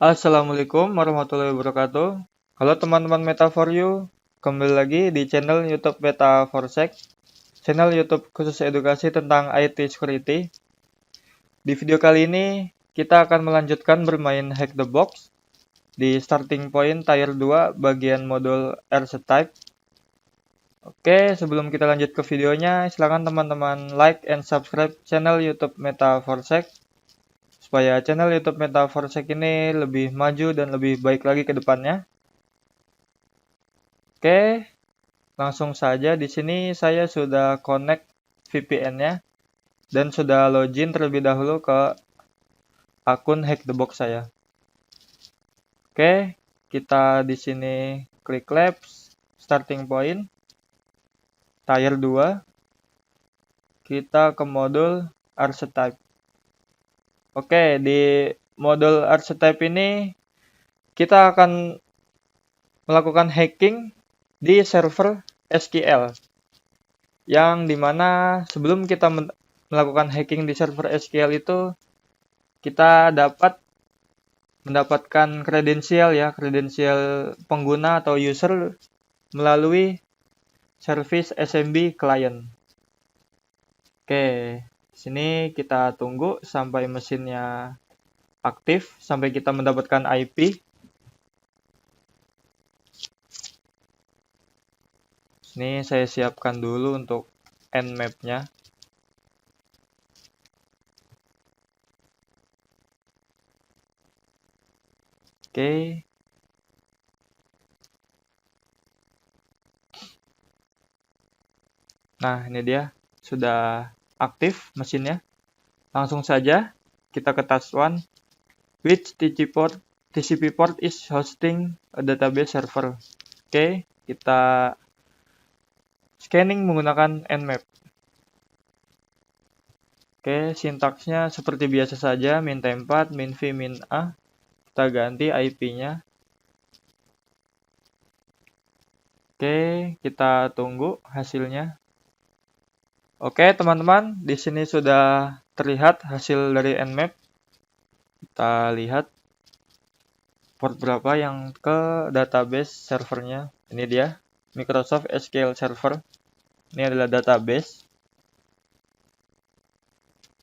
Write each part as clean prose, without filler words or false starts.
Assalamualaikum warahmatullahi wabarakatuh. Halo teman-teman Meta for You, kembali lagi di channel YouTube Meta for Sec, channel YouTube khusus edukasi tentang IT Security. Di video kali ini, kita akan melanjutkan bermain Hack the Box di starting point tier 2 bagian modul RC-Type. Oke, sebelum kita lanjut ke videonya, silakan teman-teman like and subscribe channel YouTube Meta for Sec supaya channel YouTube Meta for Sec ini lebih maju dan lebih baik lagi ke depannya. Oke, langsung saja di sini saya sudah connect VPN-nya dan sudah login terlebih dahulu ke akun Hack the Box saya. Oke, kita di sini klik Labs, starting point, tier 2. Kita ke modul Archetype. Oke, di modul Archetype ini kita akan melakukan hacking di server SQL. Yang dimana sebelum kita melakukan hacking di server SQL itu, kita mendapatkan kredensial pengguna atau user melalui service SMB client. Oke, sini kita tunggu sampai mesinnya aktif, sampai kita mendapatkan IP. Sini saya siapkan dulu untuk nmap-nya. Oke. Nah, ini dia. Sudah aktif mesinnya. Langsung saja kita ke task 1. Which TCP port is hosting a database server? Oke, kita scanning menggunakan nmap. Oke, sintaksnya seperti biasa saja. Min tempat, min v, min a. Kita ganti IP-nya. Oke, kita tunggu hasilnya. Oke, teman-teman, di sini sudah terlihat hasil dari nmap. Kita lihat port berapa yang ke database servernya. Ini dia, Microsoft SQL Server. Ini adalah database.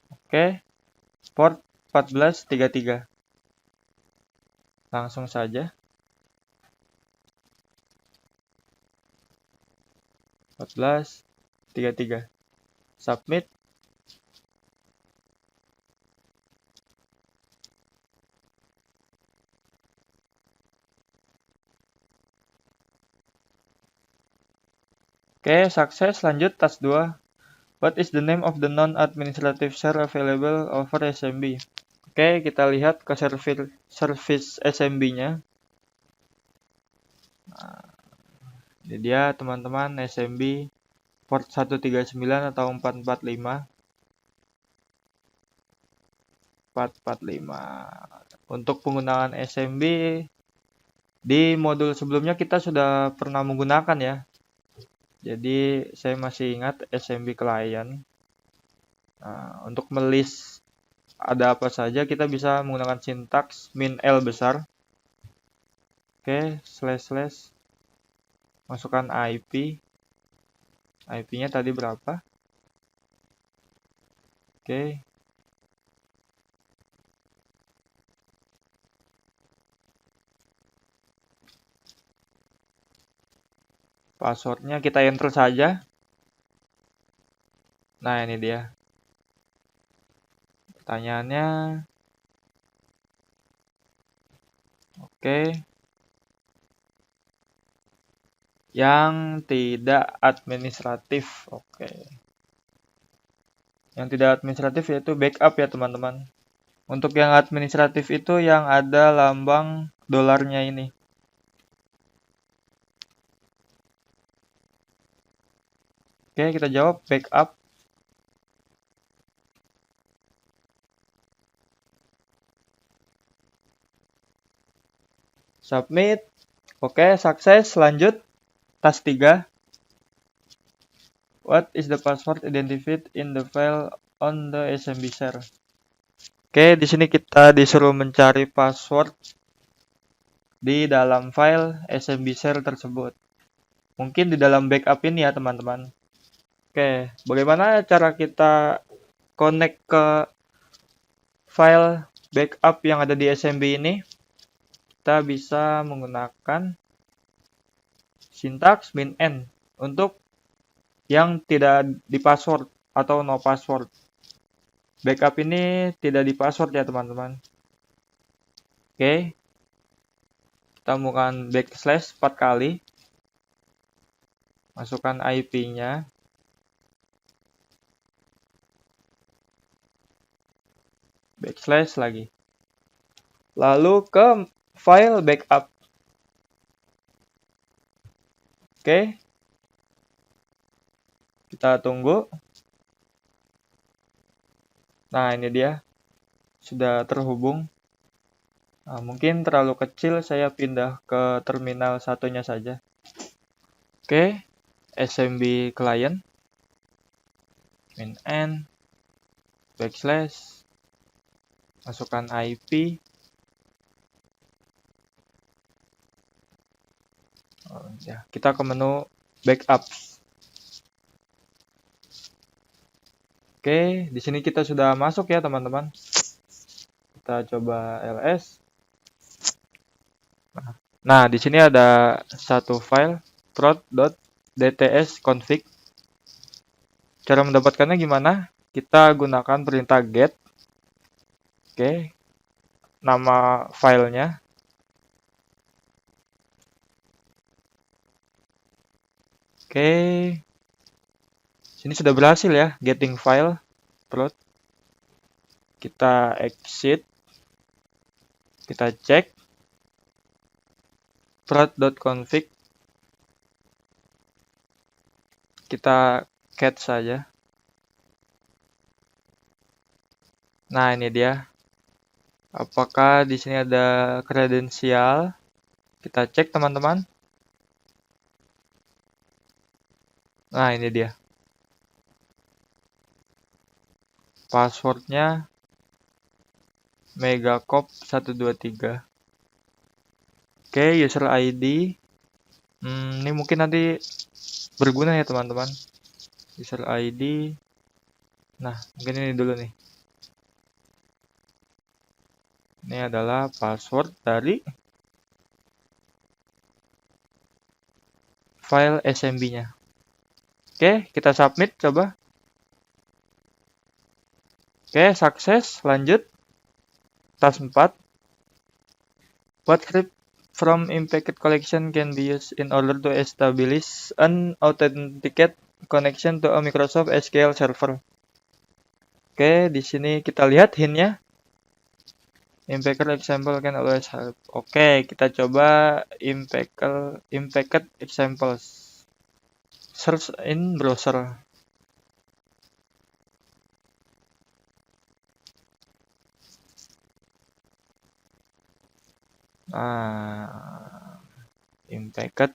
Oke, port 1433. Langsung saja. 1433. Submit. Oke, sukses. Lanjut task 2. What is the name of the non-administrative share available over SMB? Oke, kita lihat ke service SMB-nya. Nah, ini dia teman-teman, SMB port 139 atau 445. 445. Untuk penggunaan SMB di modul sebelumnya kita sudah pernah menggunakan ya. Jadi saya masih ingat SMB client. Nah, untuk melist ada apa saja kita bisa menggunakan sintaks min L besar. Oke, slash masukkan IP. IP-nya tadi berapa? Oke. Passwordnya kita enter saja. Nah, ini dia. Pertanyaannya. Oke. Yang tidak administratif. Oke. Yang tidak administratif yaitu backup ya teman-teman. Untuk yang administratif itu yang ada lambang dolarnya ini. Oke, kita jawab backup. Submit. Oke, sukses. Lanjut. Task 3. What is the password identified in the file on the SMB share? Oke, di sini kita disuruh mencari password di dalam file SMB share tersebut. Mungkin di dalam backup ini ya teman-teman. Oke, bagaimana cara kita connect ke file backup yang ada di SMB ini? Kita bisa menggunakan sintaks -n untuk yang tidak di password atau no password. Backup ini tidak di password ya teman-teman. Oke, kita temukan backslash 4 kali. Masukkan IP-nya. Backslash lagi. Lalu ke file backup. Oke. Kita tunggu. Nah, ini dia. Sudah terhubung. Nah, mungkin terlalu kecil, saya pindah ke terminal satunya saja. Oke. SMB client. -n. Backslash. Masukkan IP. Ya, kita ke menu backups. Oke, di sini kita sudah masuk ya teman-teman. Kita coba ls. Nah, di sini ada satu file prod.dts-config. Cara mendapatkannya gimana? Kita gunakan perintah get. Oke, nama filenya. Oke, sini sudah berhasil ya, getting file prod. Kita exit. Kita cek prod.config. Kita cat saja. Nah, ini dia. Apakah di sini ada kredensial? Kita cek teman-teman. Nah, ini dia. Passwordnya megacop 123. Oke, user ID. Ini mungkin nanti berguna ya teman-teman. User ID. Nah, mungkin ini dulu nih. Ini adalah password dari file SMB-nya. Oke, kita submit coba. Oke, sukses. Lanjut. Task 4. What script from impacted collection can be used in order to establish an authenticate connection to a Microsoft SQL server. Oke, di sini kita lihat hint-nya. Impacted example can always help. Oke, kita coba impacted examples. Search in browser. Impacted.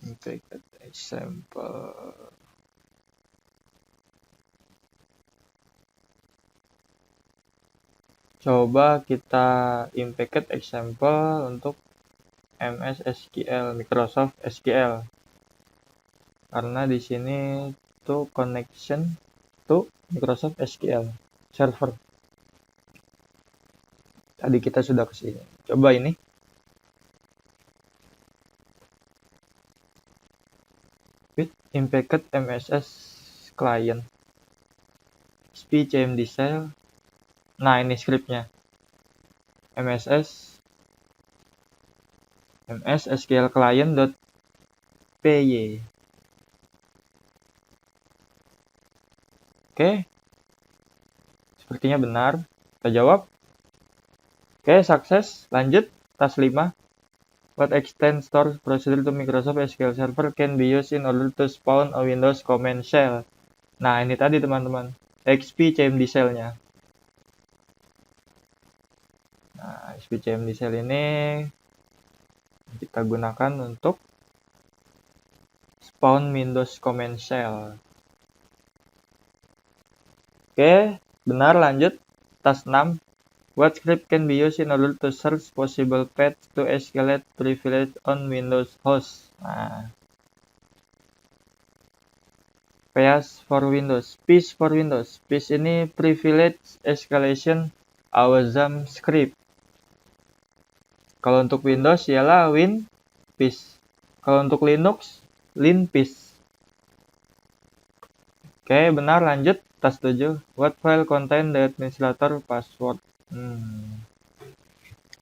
Impacted example. Coba kita impacted example untuk MS SQL, Microsoft SQL. Karena di sini tuh connection to Microsoft SQL server. Tadi kita sudah ke sini. Coba ini. With impacted MSS client. SPCMD cell. Nah, ini scriptnya. MS SQL client.py. Oke. Sepertinya benar. Kita jawab. Oke, sukses. Lanjut. Task 5. What extend store procedure to Microsoft SQL Server can be used in order to spawn a Windows command shell. Nah, ini tadi teman-teman. XP CMD shell-nya. Nah, XP CMD shell ini kita gunakan untuk found Windows Command Shell. Oke, benar, lanjut. Task 6. What script can be used in order to search possible paths to escalate privilege on Windows host? Nah, PAS for Windows, PIS for Windows. PIS ini Privilege Escalation Awesome Script. Kalau untuk Windows ialah WinPIS. Kalau untuk Linux, LinPIS. Oke, benar, lanjut. Task 7. What file contain the administrator password?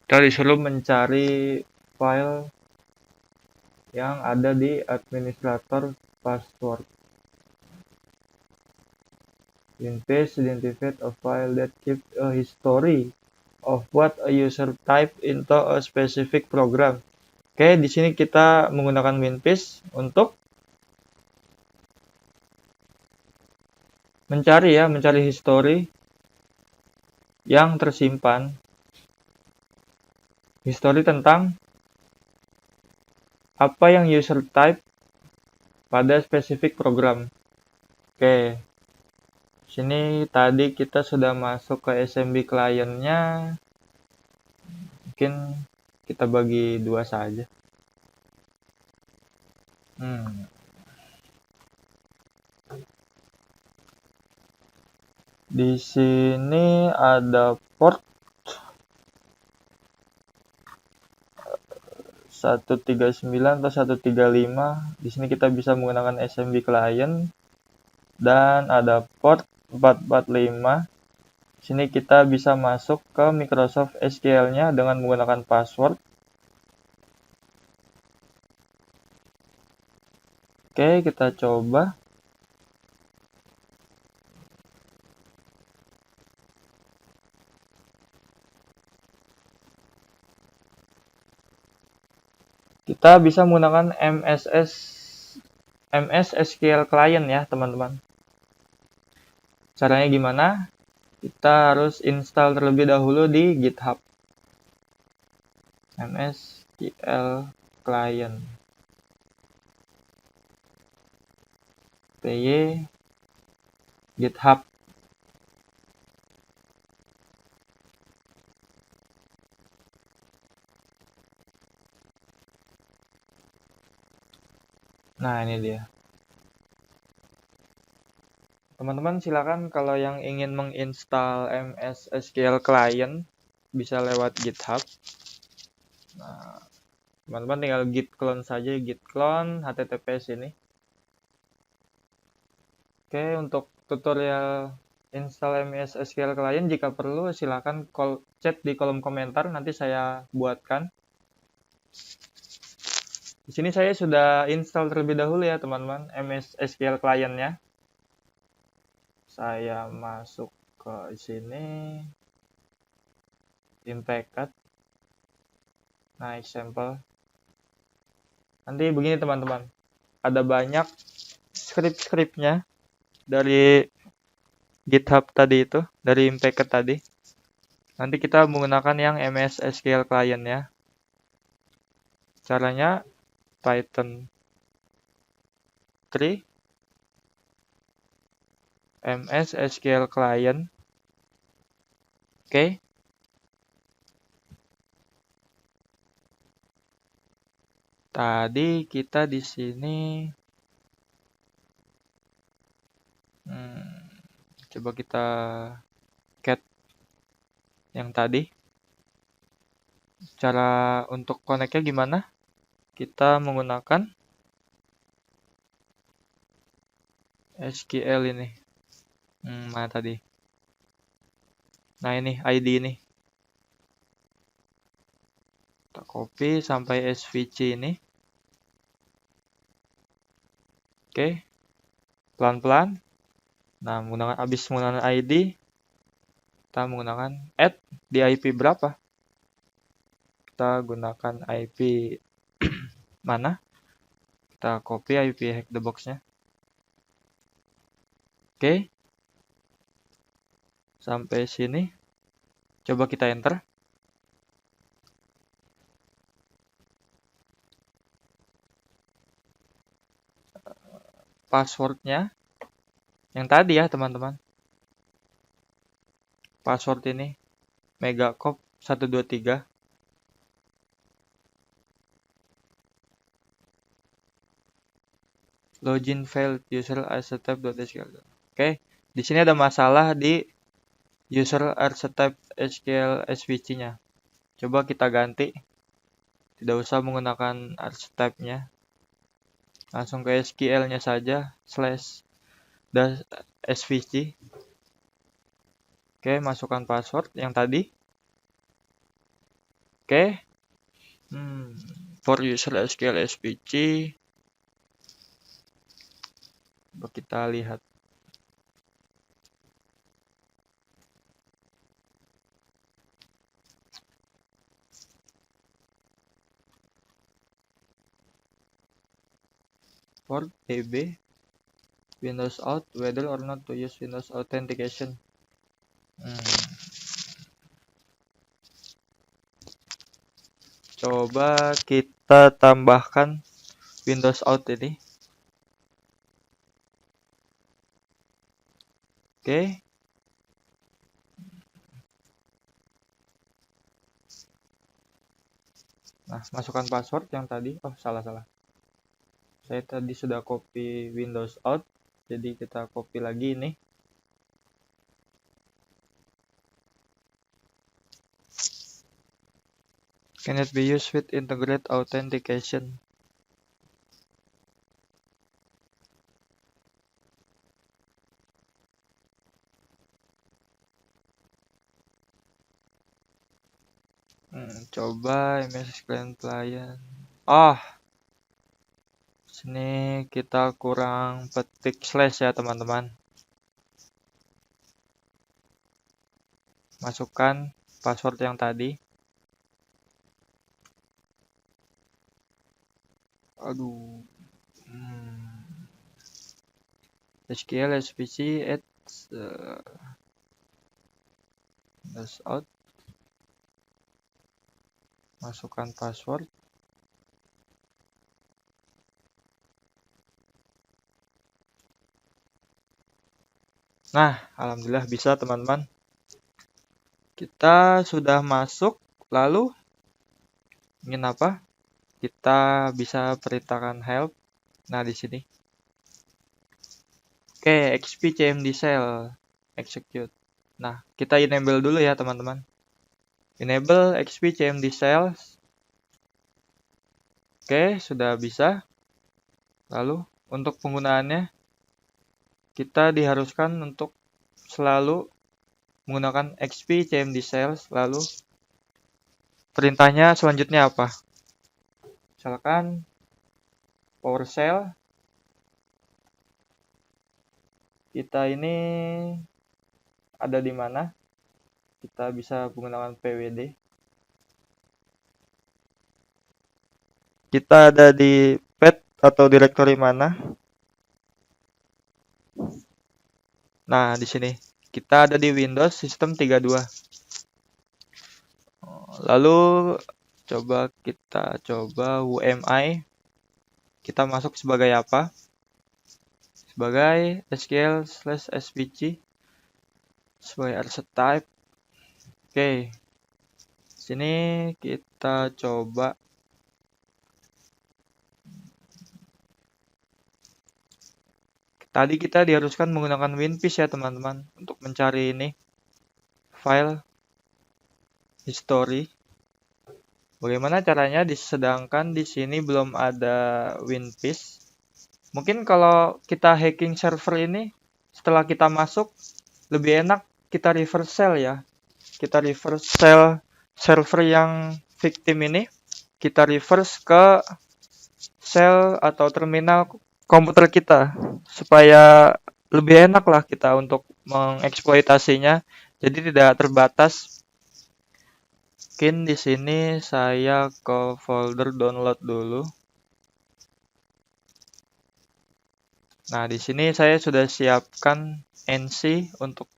Kita disuruh mencari file yang ada di administrator password. WinPIS identified a file that keeps a history of what a user typed into a specific program. Oke, di sini kita menggunakan WinPIS untuk mencari history yang tersimpan. History tentang apa yang user type pada spesifik program. Oke. Sini tadi kita sudah masuk ke SMB client-nya. Mungkin kita bagi dua saja. Di sini ada port 139 atau 135. Di sini kita bisa menggunakan SMB client dan ada port 445. Di sini kita bisa masuk ke Microsoft SQL-nya dengan menggunakan password. Oke, kita coba. Kita bisa menggunakan MS SQL Client ya, teman-teman. Caranya gimana? Kita harus install terlebih dahulu di GitHub. MS SQL Client. PY GitHub. Nah, ini dia. Teman-teman silakan kalau yang ingin menginstal MS SQL Client bisa lewat GitHub. Nah, teman-teman tinggal git clone saja, git clone https ini. Oke, untuk tutorial install MS SQL Client jika perlu silakan chat di kolom komentar, nanti saya buatkan. Di sini saya sudah install terlebih dahulu ya teman-teman MS SQL Client-nya. Saya masuk ke sini, impact. Nah, example. Nanti begini teman-teman, ada banyak script-scriptnya dari GitHub tadi itu, dari impact tadi. Nanti kita menggunakan yang MS SQL Client ya. Caranya Python 3 MS SQL Client. Oke. Tadi kita di sini coba kita cat yang tadi. Cara untuk connect-nya gimana? Kita menggunakan SQL ini. Mana tadi? Nah, ini ID ini. Kita copy sampai SVC ini. Oke. Pelan-pelan. Nah, habis menggunakan ID, kita menggunakan add di IP berapa? Kita gunakan IP mana? Kita copy IP hack the box-nya. Oke. Sampai sini. Coba kita enter. passwordnya yang tadi ya teman-teman. Password ini megacop 123. Login failed user rctype.sql. Oke, di sini ada masalah di user rctype SQL SVC-nya. Coba kita ganti. Tidak usah menggunakan archetype-nya. Langsung ke SQL-nya saja, /svc. Oke, masukkan password yang tadi. Oke. For user SQL SVC. Coba kita lihat. For DB Windows out whether or not to use Windows authentication. Coba kita tambahkan Windows out ini. Oke. Nah, masukkan password yang tadi. Oh, salah. Saya tadi sudah copy Windows out, jadi kita copy lagi ini. Cannot be used with integrate authentication. Coba MS client. Sini kita kurang petik slash ya teman-teman. Masukkan password yang tadi. SQL SVC at Windows out. Masukkan password. Nah, alhamdulillah bisa teman-teman. Kita sudah masuk, lalu ingin apa? Kita bisa perintahkan help. Nah, di sini. Oke, XP CMD cell execute. Nah, kita enable dulu ya, teman-teman. Enable XP CMD cells. Oke, sudah bisa. Lalu, untuk penggunaannya, kita diharuskan untuk selalu menggunakan XP CMD cells. Lalu, perintahnya selanjutnya apa? Misalkan PowerShell. Kita ini ada di mana? Kita bisa menggunakan pwd. Kita ada di path atau directory mana? Nah, di sini kita ada di Windows System 32. Lalu kita coba UMI. Kita masuk sebagai apa? Sebagai SQL/SVC sebagai archetype. Oke. Sini kita coba tadi kita diharuskan menggunakan WinPiece ya teman-teman untuk mencari ini file history. Bagaimana caranya? Sedangkan di sini belum ada WinPiece. Mungkin kalau kita hacking server ini, setelah kita masuk, lebih enak kita reverse shell ya. Kita reverse shell server yang victim ini, kita reverse ke shell atau terminal komputer kita, supaya lebih enak lah kita untuk mengeksploitasinya, jadi tidak terbatas. Mungkin di sini saya ke folder download dulu. Nah, di sini saya sudah siapkan NC untuk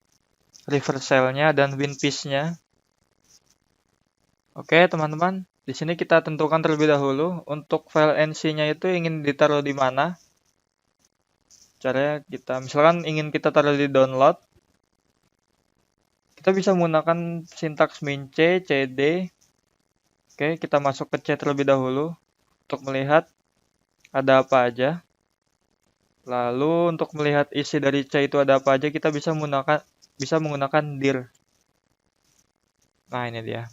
reverse shell-nya dan WinPiece-nya. Oke, teman-teman. Di sini kita tentukan terlebih dahulu untuk file NC-nya itu ingin ditaruh di mana. Caranya kita misalkan ingin kita taruh di download, kita bisa menggunakan sintaks min c, cd. Oke, kita masuk ke C terlebih dahulu untuk melihat ada apa aja. Lalu untuk melihat isi dari C itu ada apa aja, kita bisa menggunakan dir. Nah, ini dia.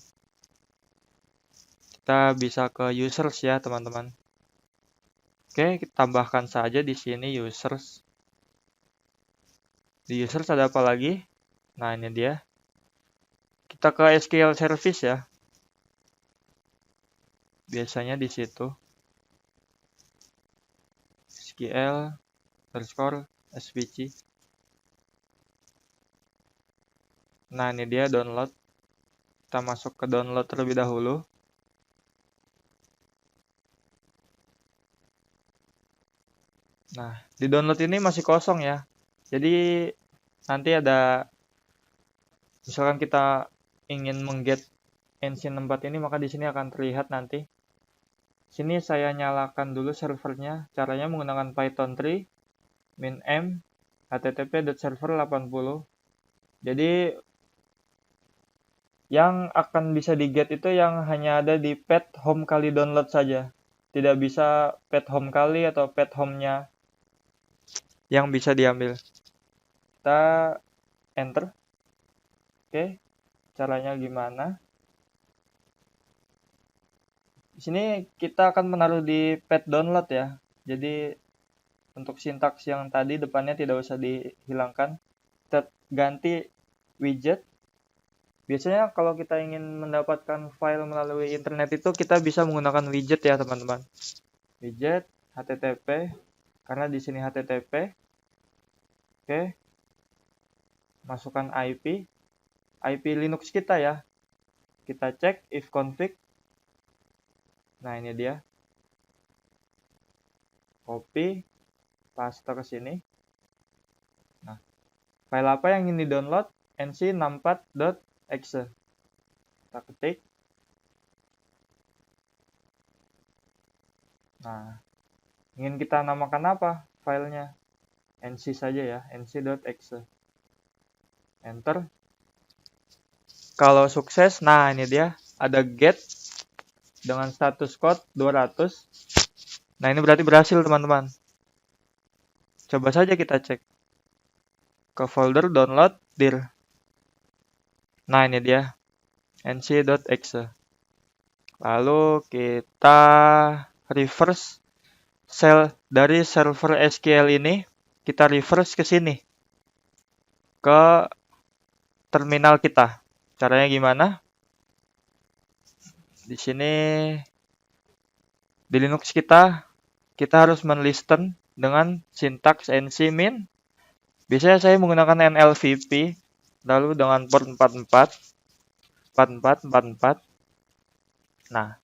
Kita bisa ke users ya, teman-teman. Oke, kita tambahkan saja di sini users. Di users ada apa lagi? Nah, ini dia. Kita ke SQL service ya. Biasanya di situ. SQL underscore svg. Nah, ini dia download. Kita masuk ke download terlebih dahulu. Nah, di download ini masih kosong ya. Jadi nanti ada, misalkan kita ingin mengget Engine 4 ini, maka di sini akan terlihat nanti. Sini saya nyalakan dulu servernya. Caranya menggunakan Python 3 min m http.server 80. Jadi yang akan bisa di-get itu yang hanya ada di pet home kali download saja. Tidak bisa pet home kali atau pet home-nya yang bisa diambil. Kita enter. Oke, caranya gimana? Di sini kita akan menaruh di pet download ya. Jadi untuk sintaks yang tadi depannya tidak usah dihilangkan. Kita ganti widget. Biasanya kalau kita ingin mendapatkan file melalui internet itu kita bisa menggunakan widget ya, teman-teman. Widget http, karena di sini http. Oke. Masukkan IP Linux kita ya. Kita cek if config. Nah, ini dia. Copy, paste ke sini. Nah, file apa yang ingin di-download? nc64.exe. Kita ketik. Nah, ingin kita namakan apa filenya? nc saja ya, nc.exe. Enter. Kalau sukses, nah ini dia, ada get dengan status code 200. Nah, ini berarti berhasil, teman-teman. Coba saja kita cek ke folder download dir. Nah, ini dia, nc.exe. Lalu kita reverse dari server SQL ini, kita reverse ke sini, ke terminal kita. Caranya gimana? Di sini di Linux kita harus men-listen dengan sintaks nc min. Biasanya saya menggunakan nlvp, lalu dengan port 44. Nah,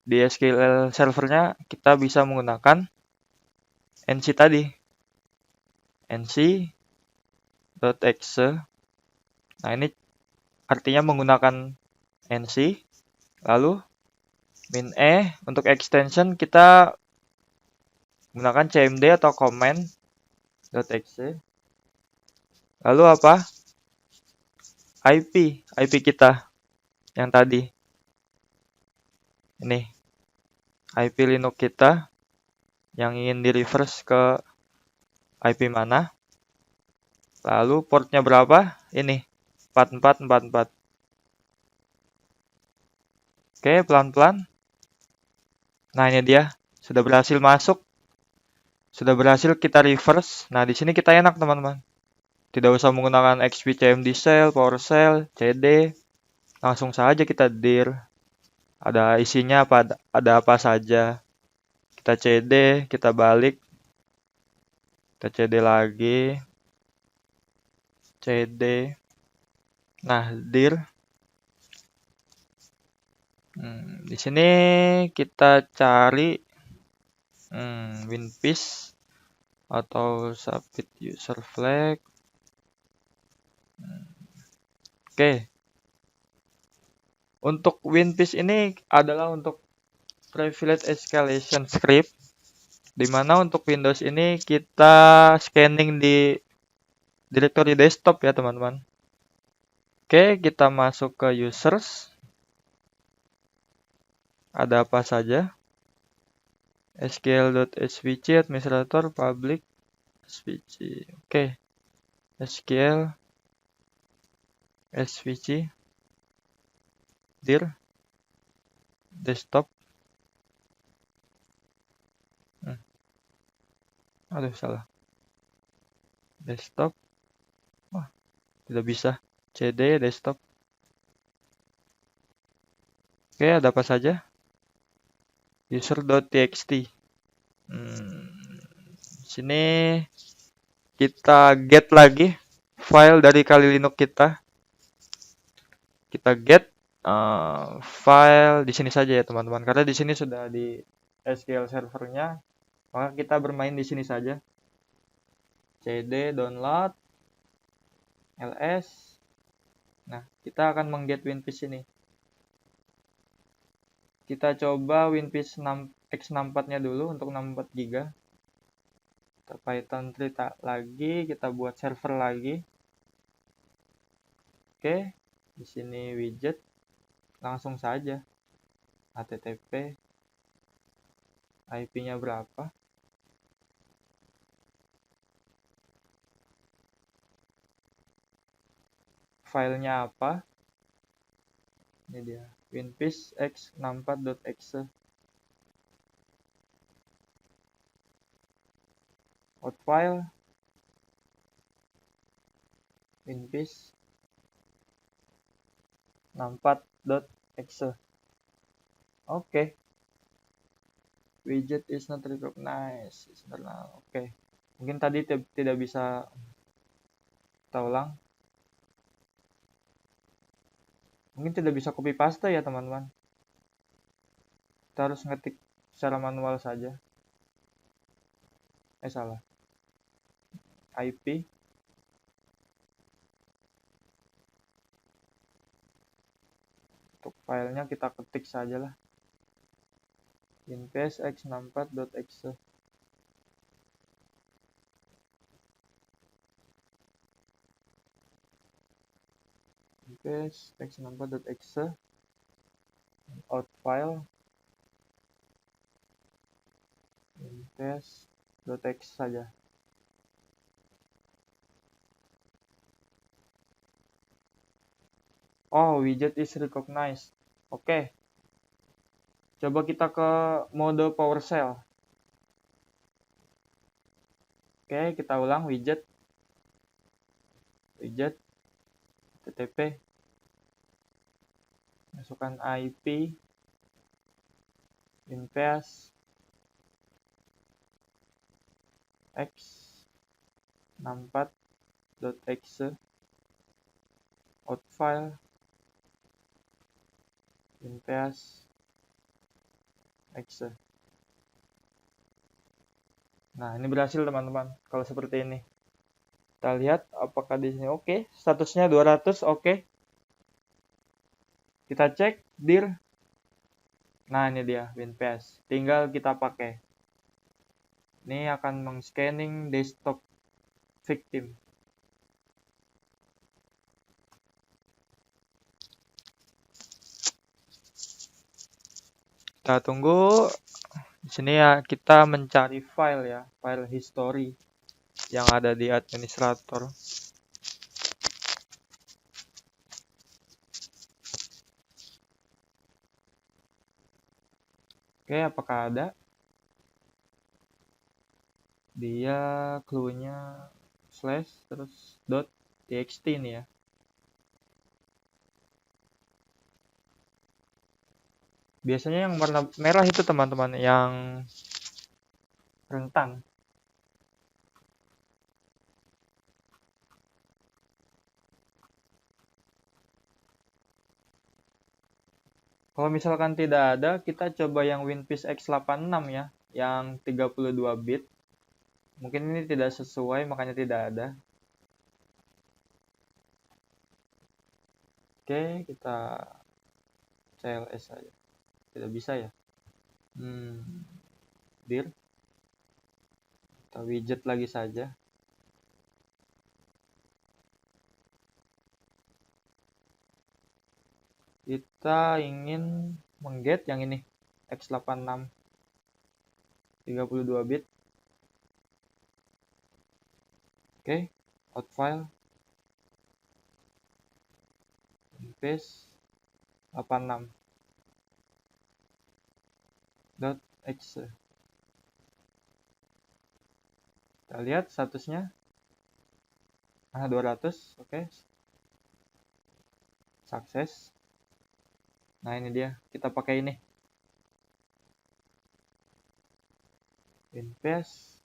di SQL servernya kita bisa menggunakan nc tadi, nc.exe. Nah, ini artinya menggunakan nc. Lalu min e untuk extension kita menggunakan cmd atau command.exe. Lalu apa? IP kita yang tadi. Ini IP Linux kita yang ingin di reverse ke IP mana. Lalu portnya berapa? Ini 4444. Oke, pelan-pelan. Nah, ini dia. Sudah berhasil masuk. Sudah berhasil kita reverse. Nah, di sini kita enak, teman-teman. Tidak usah menggunakan XP CMD Shell, PowerShell, CD. Langsung saja kita dir. Ada isinya ada apa saja. Kita CD, kita balik. Kita CD lagi. CD. Nah, dir. Di sini kita cari WinPiece atau submit user flag. Oke. Untuk WinPiece ini adalah untuk privilege escalation script. Dimana untuk Windows ini kita scanning di directory desktop ya teman-teman. Oke, kita masuk ke users. Ada apa saja? sql.svc administrator public svc. Oke, sql svc dir desktop. Aduh, salah. Desktop. Wah, tidak bisa. cd desktop. Oke, ada apa saja? User.txt. Sini kita get lagi file dari Kali Linux kita. Kita get file di sini saja ya teman-teman. Karena di sini sudah di SQL servernya, maka kita bermain di sini saja. cd download ls. Nah, kita akan mengget WinPiece ini. Kita coba WinPiece x64-nya dulu untuk 64 GB. Kita Python 3 lagi, kita buat server lagi. Oke, di sini widget, langsung saja. HTTP, IP-nya berapa? Filenya apa? Ini dia, WinPiece x64.exe. Out file, WinPiece 64.exe. Oke. Widget is not recognized. Oke. Mungkin tadi tidak bisa kita ulang. Mungkin tidak bisa copy paste ya teman-teman. Kita harus ngetik secara manual saja. Salah. IP. Untuk filenya kita ketik saja lah. WinPiece x64.exe. WinPiece x64.exe. Out file. WinPiece.exe saja. Oh, widget is recognized. Oke. Coba kita ke mode PowerShell. Oke, kita ulang widget. Widget. HTTP. Masukkan IP. WinPiece x64.exe. Out file. WinPiece exe. Nah, ini berhasil teman-teman. Kalau seperti ini. Kita lihat apakah di sini oke. Statusnya 200 oke. Kita cek dir. Nah, ini dia WinPiece. Tinggal kita pakai. Ini akan meng-scanning desktop victim. Kita tunggu. Di sini ya kita mencari file ya, file history yang ada di administrator. Oke, apakah ada? Dia clue-nya slash terus .txt nih ya. Biasanya yang warna merah itu teman-teman yang rentan. Kalau misalkan tidak ada, kita coba yang WinPiece x86 ya, yang 32 bit. Mungkin ini tidak sesuai, makanya tidak ada. Oke, kita CLS saja. Tidak bisa ya. Dir. Kita widget lagi saja. Kita ingin mengget yang ini, x86 32 bit. Oke, out file, paste 86.exe. Kita lihat statusnya. 200, oke. Sukses. Nah, ini dia. Kita pakai ini. Paste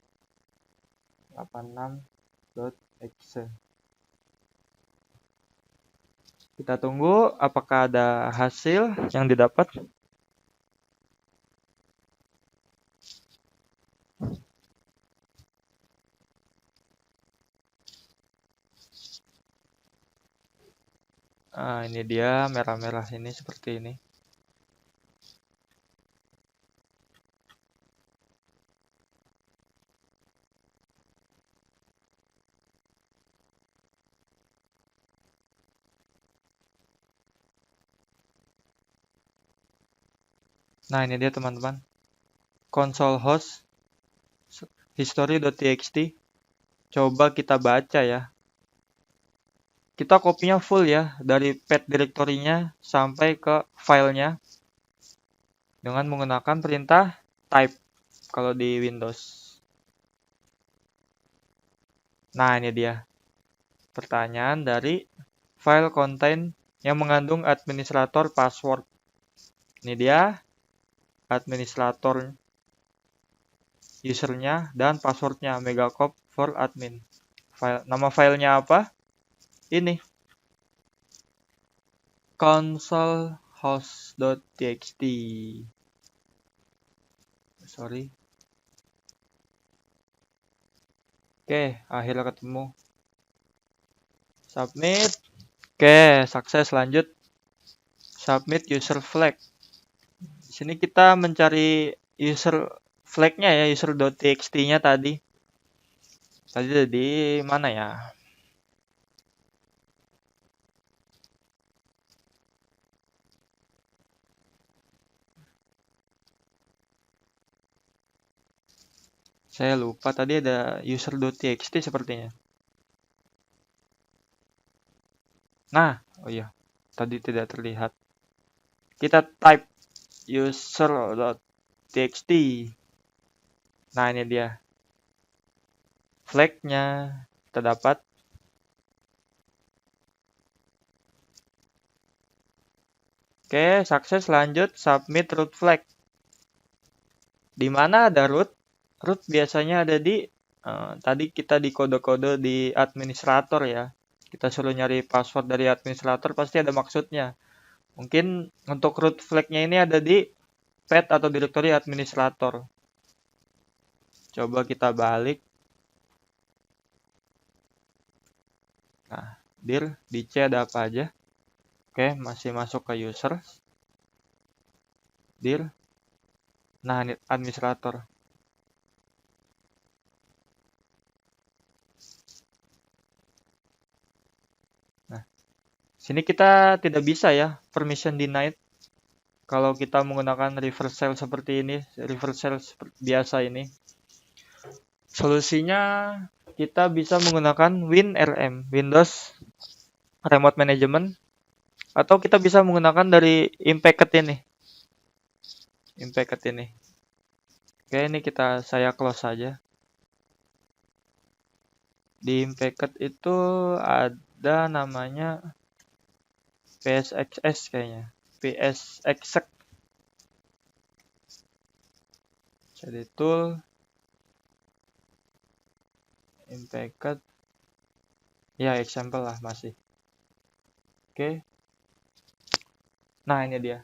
86.exe. Kita tunggu apakah ada hasil yang didapat. Ini dia merah-merah ini seperti ini. Nah, ini dia teman-teman. Console host history.txt. Coba kita baca ya. Kita kopinya full ya, dari path directory-nya sampai ke filenya dengan menggunakan perintah type kalau di Windows. Nah, ini dia. Pertanyaan dari file contain yang mengandung administrator password. Ini dia administrator usernya dan passwordnya megacop for admin. Nama filenya apa? Ini console-host.txt. Sorry. Oke, akhirnya ketemu. Submit. Oke, sukses. Lanjut. Submit user flag. Di sini kita mencari user flag-nya ya, user.txt-nya tadi. Tadi ada di mana ya? Saya lupa, tadi ada user.txt sepertinya. Nah, oh iya, tadi tidak terlihat. Kita type user.txt. Nah, ini dia. Flag-nya kita dapat. Oke, sukses. Lanjut submit root flag. Di mana ada root? Root biasanya ada di tadi kita di kode-kode di administrator ya. Kita suruh nyari password dari administrator pasti ada maksudnya. Mungkin untuk root flag-nya ini ada di path atau directory administrator. Coba kita balik. Nah, dir di C ada apa aja? Oke, masih masuk ke user. Dir. Nah, ini administrator. Nah, sini kita tidak bisa ya permission denied. Kalau kita menggunakan reverse shell seperti ini, reverse shell biasa ini. Solusinya kita bisa menggunakan WinRM, Windows Remote Management, atau kita bisa menggunakan dari Impact ini. Impact ini. Oke, ini saya close saja. Di Impact itu ada namanya PSXS kayaknya. PSXX. Jadi tool Impact. Ya, example lah masih. Oke. Nah, ini dia.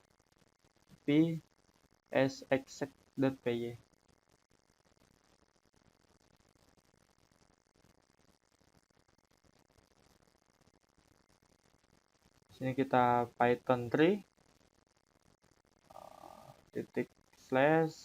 psxx.py. Sini kita Python 3 titik slash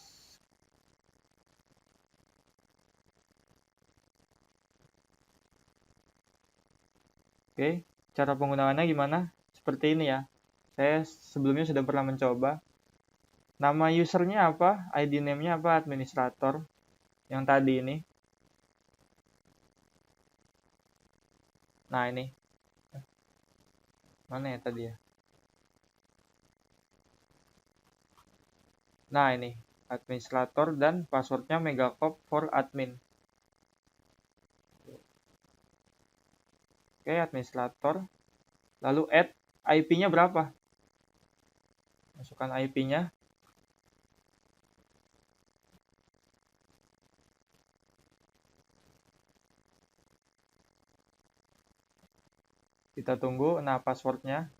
Oke, cara penggunaannya gimana? Seperti ini ya. Saya sebelumnya sudah pernah mencoba. Nama usernya apa? ID name-nya apa? Administrator. Yang tadi ini. Nah, ini. Mana ya tadi ya? Nah, ini. Administrator dan passwordnya megacop for admin. Oke, administrator. Lalu add IP-nya berapa? Masukkan IP-nya. Kita tunggu. Nah, passwordnya.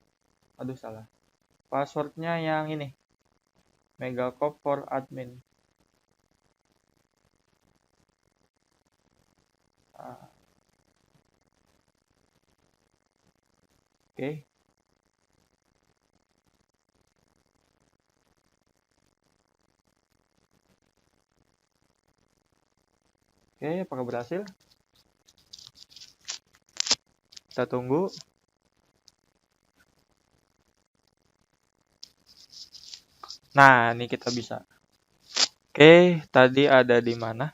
Aduh, salah. Passwordnya yang ini. Megacop for admin. Oke. Oke, apakah berhasil? Kita tunggu. Nah, ini kita bisa. Oke, tadi ada di mana?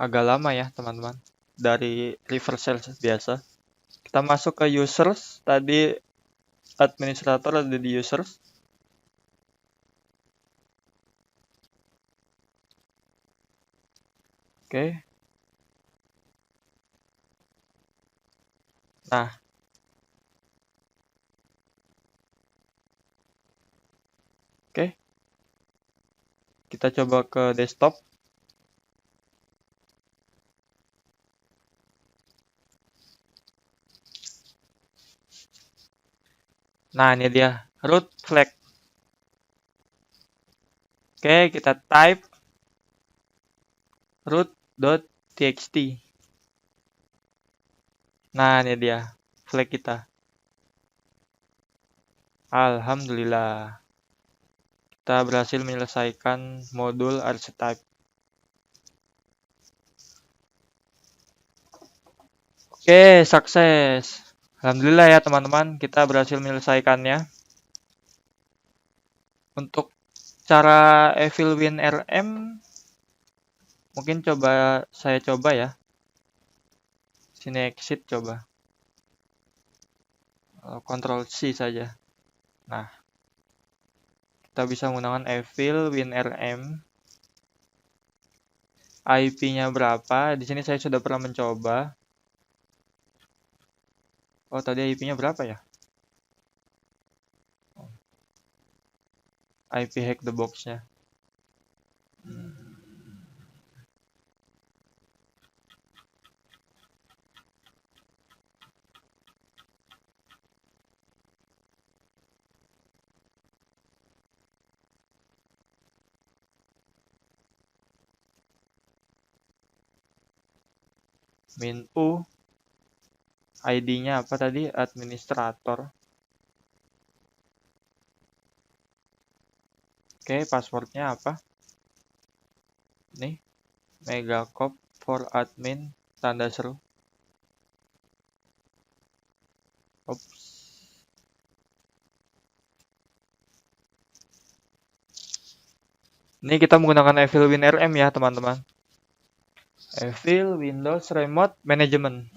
Agak lama ya, teman-teman. Dari reverse sales biasa. Kita masuk ke users. Tadi administrator ada di users. Oke. Nah. Oke. Kita coba ke desktop. Nah, ini dia. Root flag. Oke, kita type root.txt. Nah, ini dia. Flag kita. Alhamdulillah. Kita berhasil menyelesaikan modul archetype. Oke, sukses. Alhamdulillah ya teman-teman, kita berhasil menyelesaikannya. Untuk cara Evil Win RM, mungkin saya coba ya. Sini exit coba. Ctrl C saja. Nah, kita bisa menggunakan Evil Win RM. IP-nya berapa? Di sini saya sudah pernah mencoba. Oh, tadi IP-nya berapa ya? IP hack the box-nya. Min.u. ID-nya apa tadi? Administrator. Oke, passwordnya apa? Nih, megacop for admin tanda seru. Oops. Ini kita menggunakan Evil Win RM ya, teman-teman. Evil Windows Remote Management.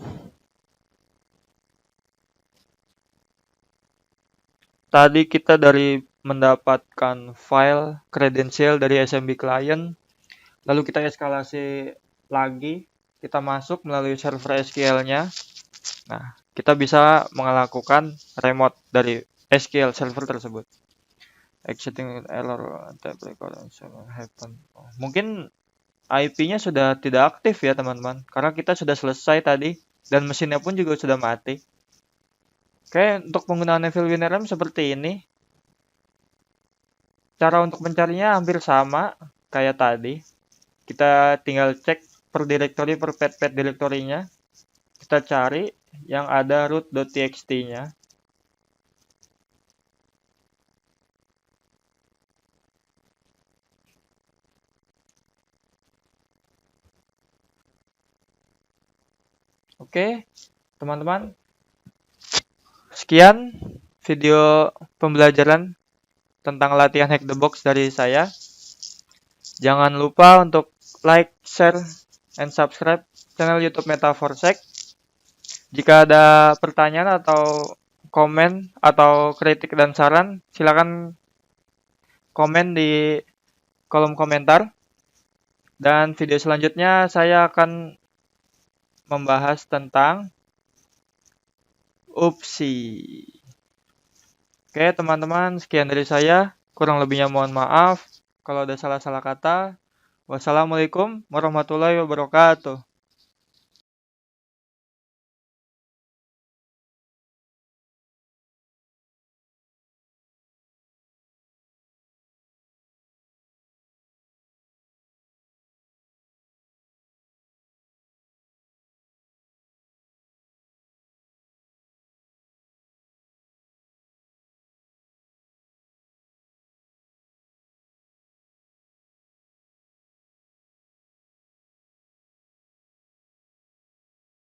Tadi kita dari mendapatkan file kredensial dari SMB client, lalu kita eskalasi lagi, kita masuk melalui server SQL-nya. Nah, kita bisa melakukan remote dari SQL server tersebut. Exiting with error tap record happen. Mungkin IP-nya sudah tidak aktif ya teman-teman, karena kita sudah selesai tadi dan mesinnya pun juga sudah mati. Oke, untuk penggunaan Evil Win RM seperti ini. Cara untuk mencarinya hampir sama kayak tadi. Kita tinggal cek per directory, per pet directory-nya. Kita cari yang ada root.txt-nya. Oke, teman-teman. Sekian video pembelajaran tentang latihan hack the box dari saya. Jangan lupa untuk like, share, and subscribe channel YouTube Meta4Sec. Jika ada pertanyaan atau komen atau kritik dan saran, silakan komen di kolom komentar. Dan video selanjutnya saya akan membahas tentang UPSI. Oke teman-teman, sekian dari saya. Kurang lebihnya mohon maaf kalau ada salah-salah kata. Wassalamualaikum warahmatullahi wabarakatuh.